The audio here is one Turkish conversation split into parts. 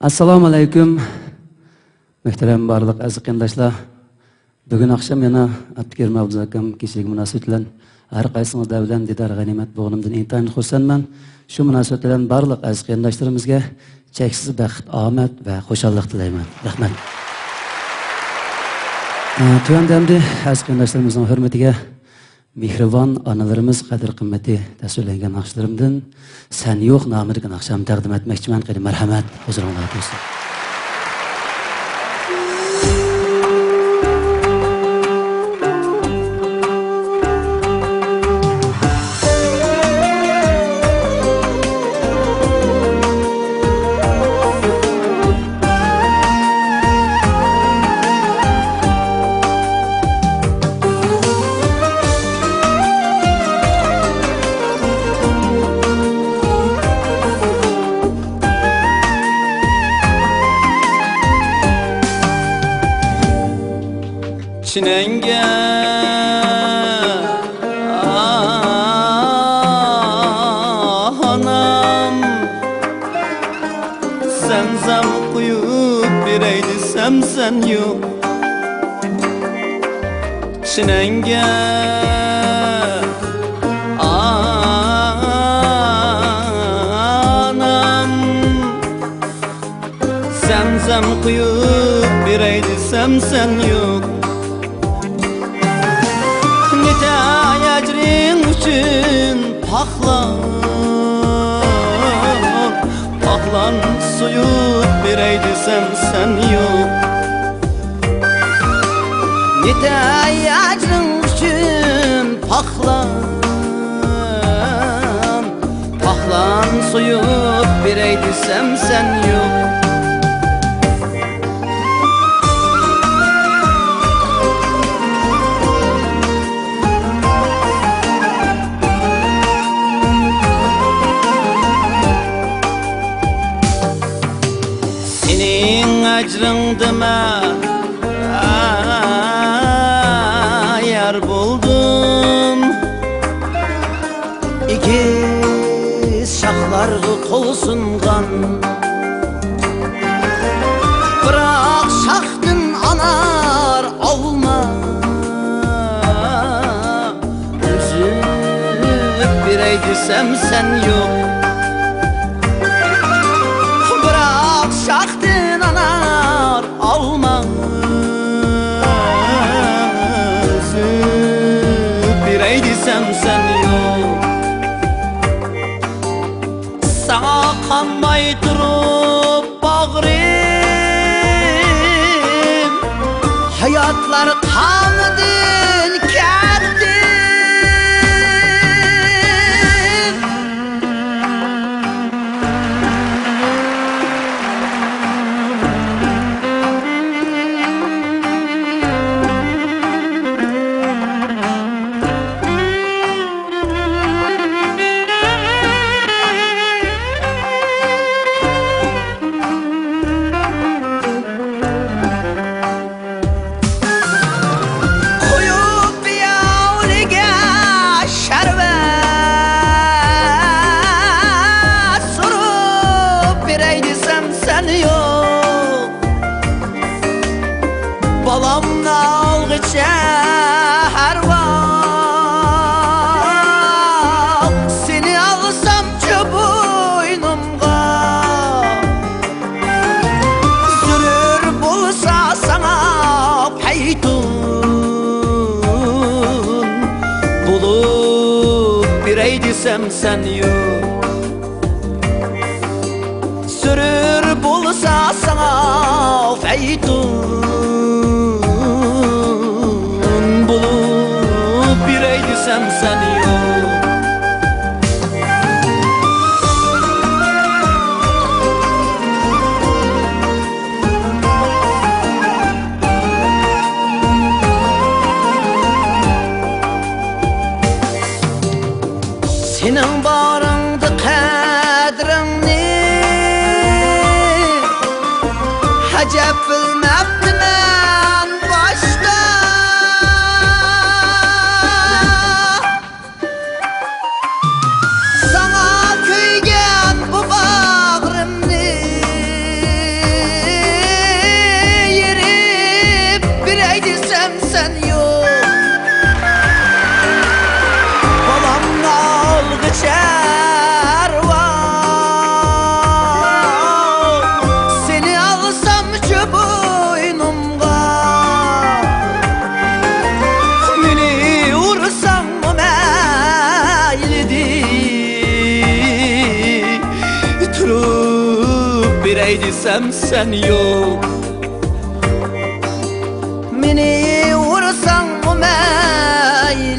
Assalamu alaykum. Muhtaram barliq aziz qandoshlar. Bugun akşam yana Abdukerim Abduz akam kechagi munosabat bilan har qaysingiz bilan didor g'animat bo'lganimdan intayin xursandman. Shu munosabat bilan barliq aziz qandoshlarimizga cheksiz baxt, omad va xushallik tilayman. Rahmat. Tuyandamdi aziz qandoshlarimizning hurmatiga Mehribon analarimiz qadr qimmati tasvirlangan naqshlarimdan Sen yo'q nomidagi naqshamni taqdim etmoqchiman. Qani marhamat, huzuringizda bo'lsin. Çinenge anam Zemzem kuyup bireydi sen yok Çinenge anam Zemzem kuyup bireydi sen yok Ecrin üçün Pahlan suyup bireydi sen yok Nite ecrin üçün Pahlan suyup bireydi sen yok Ecrindime yer buldum İkiz şahlarga kol sungan Bırak şahdın anar olma Üzüp bireydi sen yok Bırak şahdın anar olma Üzüp bireydi sen yok Sana kanmay durup bağrım Hayatlar kanıdın kerdim Balamna algıça her val Seni alsam boynumga Sürür bulsa sana peytun Bulup bireydi sen yok Sürür bulsa sana peytun Bulup bireydi sen yok Senin barındı kadrini Hacep bilmeptim en başta Sana köygen bu bağrımni berey desem sen yok. Meni vursan o meylidir,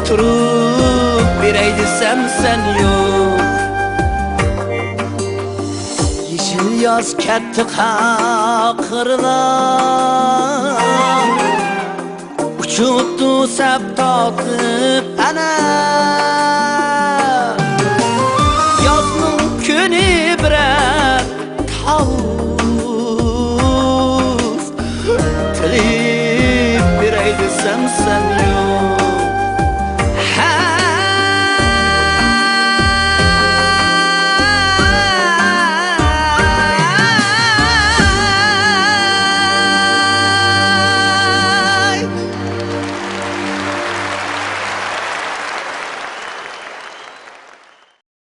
turup berey desem sen yok. Yeşil yaz ketti kakırlar, uçuttu sep tatıp ana. Yazның күні бірақ тауыз тілеп берей десем sen